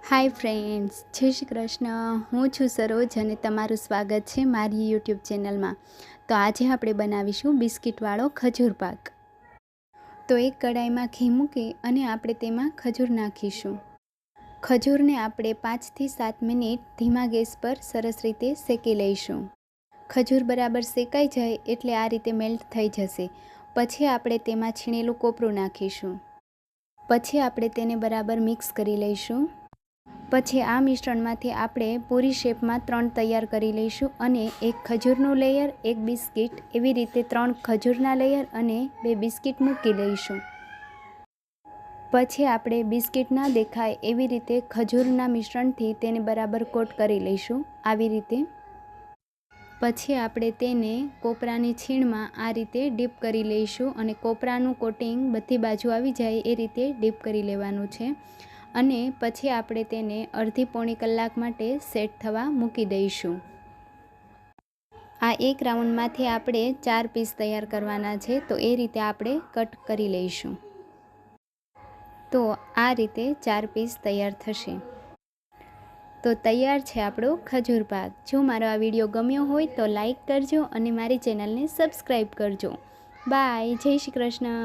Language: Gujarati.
હાય ફ્રેન્ડ્સ, જય શ્રી કૃષ્ણ. હું છું સરોજ અને તમારું સ્વાગત છે મારી યુટ્યુબ ચેનલમાં. તો આજે આપણે બનાવીશું બિસ્કિટવાળો ખજૂર પાક. તો એક કડાઈમાં ઘી મૂકી અને આપણે તેમાં ખજૂર નાખીશું. ખજૂરને આપણે 5 થી 7 મિનિટ ધીમા ગેસ પર સરસ રીતે શેકી લઈશું. ખજૂર બરાબર શેકાઈ જાય એટલે આ રીતે મેલ્ટ થઈ જશે. પછી આપણે તેમાં છીણેલું કોપરું નાખીશું. પછી આપણે તેને બરાબર મિક્સ કરી લઈશું. પછી આ મિશ્રણમાંથી આપણે પૂરી શેપમાં 3 તૈયાર કરી લઈશું અને એક ખજૂરનું લેયર, એક બિસ્કિટ, એવી રીતે 3 ખજૂરના લેયર અને 2 બિસ્કિટ મૂકી લઈશું. પછી આપણે બિસ્કિટ ના દેખાય એવી રીતે ખજૂરના મિશ્રણથી તેને બરાબર કોટ કરી લઈશું, આવી રીતે. પછી આપણે તેને કોપરાની છીણમાં આ રીતે ડીપ કરી લઈશું અને કોપરાનું કોટિંગ બધી બાજુ આવી જાય એ રીતે ડીપ કરી લેવાનું છે. અને પછી આપણે તેને અડધી પોણી કલાક માટે સેટ થવા મૂકી દઈશું. આ એક રાઉન્ડમાંથી આપણે 4 પીસ તૈયાર કરવાના છે, તો એ રીતે આપણે કટ કરી લઈશું. તો આ રીતે 4 પીસ તૈયાર થશે. તો તૈયાર છે આપણો ખજૂર પાક. જો મારો આ વિડીયો ગમ્યો હોય તો લાઈક કરજો અને મારી ચેનલને સબસ્ક્રાઈબ કરજો. બાય. જય શ્રી કૃષ્ણ.